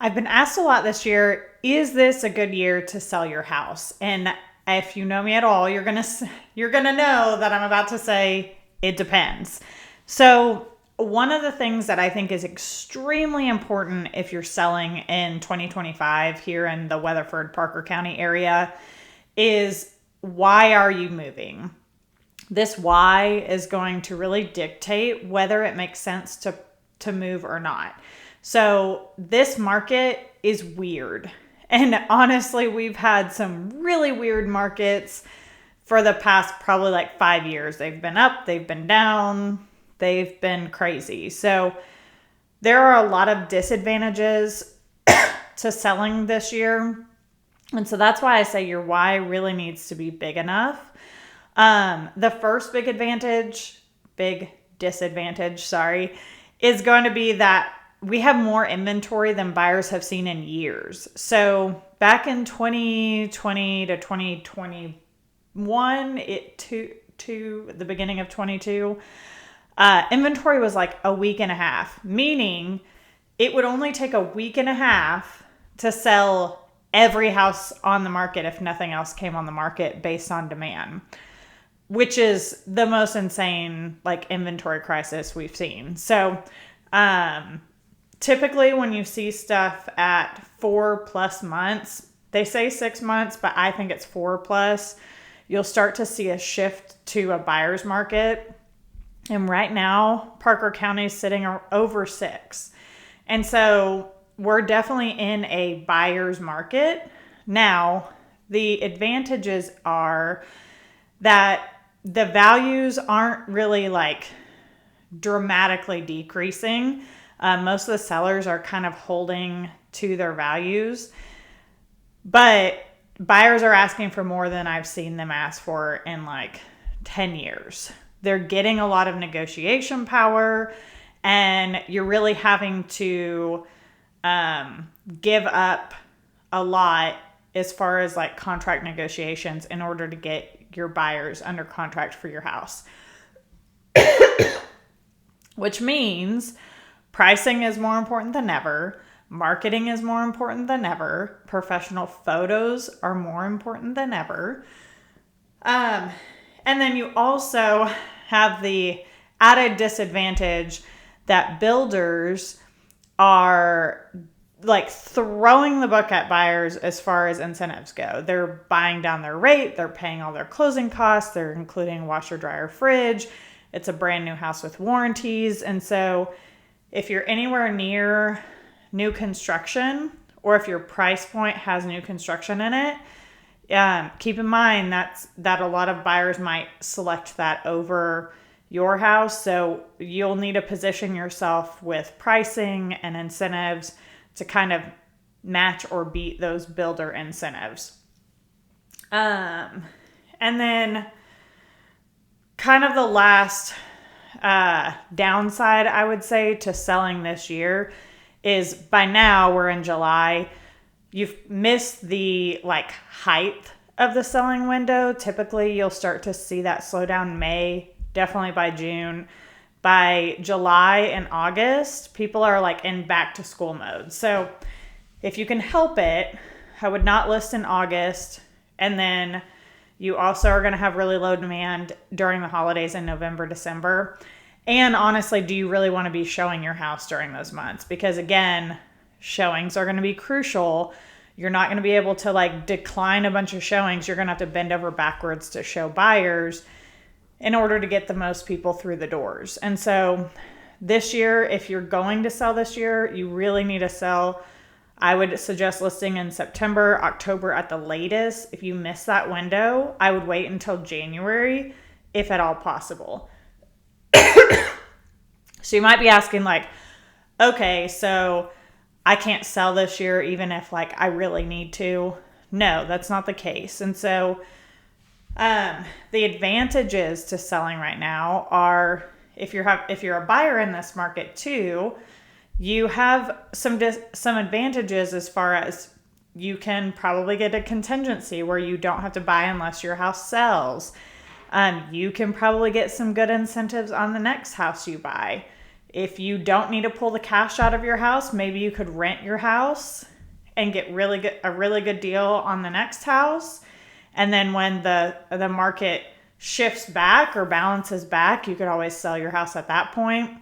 I've been asked a lot this year, is this a good year to sell your house? And if you know me at all, you're going to know that I'm about to say it depends. So, one of the things that I think is extremely important if you're selling in 2025 here in the Weatherford, Parker County area is, why are you moving? This why is going to really dictate whether it makes sense to move or not. So this market is weird. And honestly, we've had some really weird markets for the past probably like 5 years. They've been up, they've been down, they've been crazy. So there are a lot of disadvantages to selling this year. And so that's why I say your why really needs to be big enough. The first big disadvantage, is going to be that we have more inventory than buyers have seen in years. So back in 2020 to 2021, to the beginning of 22, inventory was like a week and a half, meaning it would only take a week and a half to sell every house on the market if nothing else came on the market based on demand, which is the most insane like inventory crisis we've seen. So typically when you see stuff at 4+ months, they say 6 months, but I think it's 4+, you'll start to see a shift to a buyer's market. And right now, Parker County is sitting over 6. And so we're definitely in a buyer's market. Now, the advantages are that the values aren't really like dramatically decreasing. Most of the sellers are kind of holding to their values, but buyers are asking for more than I've seen them ask for in like 10 years. They're getting a lot of negotiation power, and you're really having to give up a lot as far as like contract negotiations in order to get your buyers under contract for your house. Which means pricing is more important than ever. Marketing is more important than ever. Professional photos are more important than ever. And then you also have the added disadvantage that builders are like throwing the book at buyers as far as incentives go. They're buying down their rate. They're paying all their closing costs. They're including washer, dryer, fridge. It's a brand new house with warranties. And so if you're anywhere near new construction, or if your price point has new construction in it, keep in mind that a lot of buyers might select that over your house. So you'll need to position yourself with pricing and incentives to kind of match or beat those builder incentives. And then kind of the last downside, I would say, to selling this year is by now we're in July. You've missed the like height of the selling window. Typically, you'll start to see that slow down May, definitely by June. By July and August, people are like in back to school mode. So if you can help it, I would not list in August. And then you also are going to have really low demand during the holidays in November, December. And honestly, do you really want to be showing your house during those months? Because again, showings are going to be crucial. You're not going to be able to like decline a bunch of showings. You're going to have to bend over backwards to show buyers in order to get the most people through the doors. And so this year, if you're going to sell this year, you really need to sell. I would suggest listing in September, October at the latest. If you miss that window, I would wait until January, if at all possible. So you might be asking like, okay, so I can't sell this year even if like I really need to. No, that's not the case. And so the advantages to selling right now are if you're a buyer in this market too, you have some advantages as far as you can probably get a contingency where you don't have to buy unless your house sells. You can probably get some good incentives on the next house you buy. If you don't need to pull the cash out of your house, maybe you could rent your house and get a really good deal on the next house. And then when the market shifts back or balances back, you could always sell your house at that point.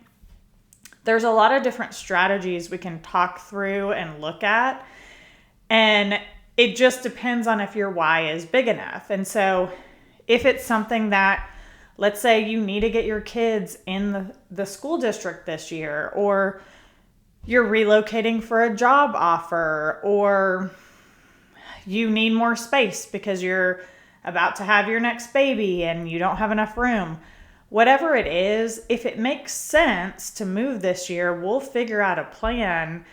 There's a lot of different strategies we can talk through and look at. And it just depends on if your why is big enough. And so if it's something that, let's say you need to get your kids in the school district this year, or you're relocating for a job offer, or you need more space because you're about to have your next baby and you don't have enough room. Whatever it is, if it makes sense to move this year, we'll figure out a plan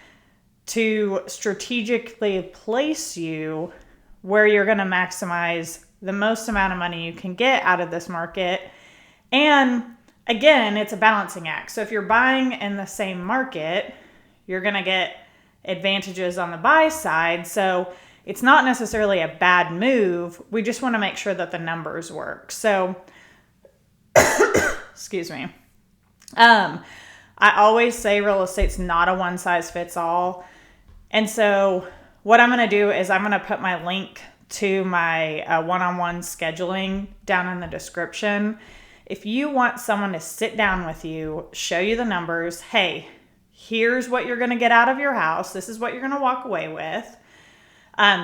to strategically place you where you're going to maximize the most amount of money you can get out of this market. And again, it's a balancing act. So if you're buying in the same market, you're going to get advantages on the buy side. So it's not necessarily a bad move. We just want to make sure that the numbers work. So, excuse me. I always say real estate's not a one size fits all. And so what I'm going to do is I'm going to put my link to my one-on-one scheduling down in the description. If you want someone to sit down with you, show you the numbers, hey, here's what you're going to get out of your house. This is what you're going to walk away with.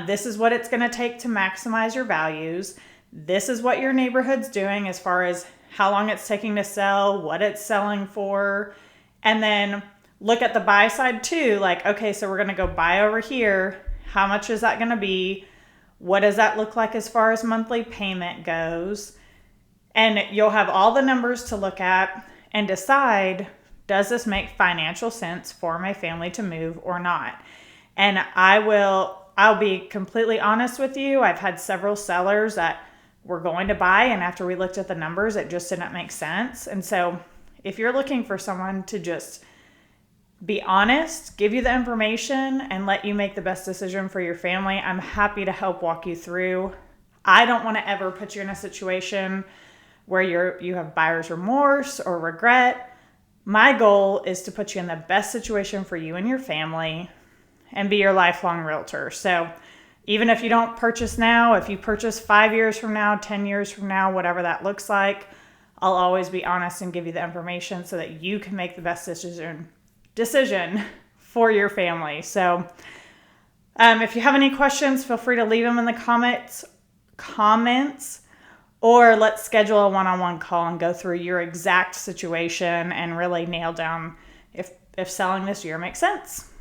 This is what it's going to take to maximize your values. This is what your neighborhood's doing as far as how long it's taking to sell, what it's selling for. And then look at the buy side too. Like, okay, so we're going to go buy over here. How much is that going to be? What does that look like as far as monthly payment goes? And you'll have all the numbers to look at and decide, does this make financial sense for my family to move or not? And I'll be completely honest with you. I've had several sellers that were going to buy, and after we looked at the numbers, it just didn't make sense. And so if you're looking for someone to just be honest, give you the information, and let you make the best decision for your family, I'm happy to help walk you through. I don't want to ever put you in a situation where you have buyer's remorse or regret. My goal is to put you in the best situation for you and your family and be your lifelong realtor. So even if you don't purchase now, if you purchase 5 years from now, 10 years from now, whatever that looks like, I'll always be honest and give you the information so that you can make the best decision for your family. So if you have any questions, feel free to leave them in the comments, or let's schedule a one-on-one call and go through your exact situation and really nail down if selling this year makes sense.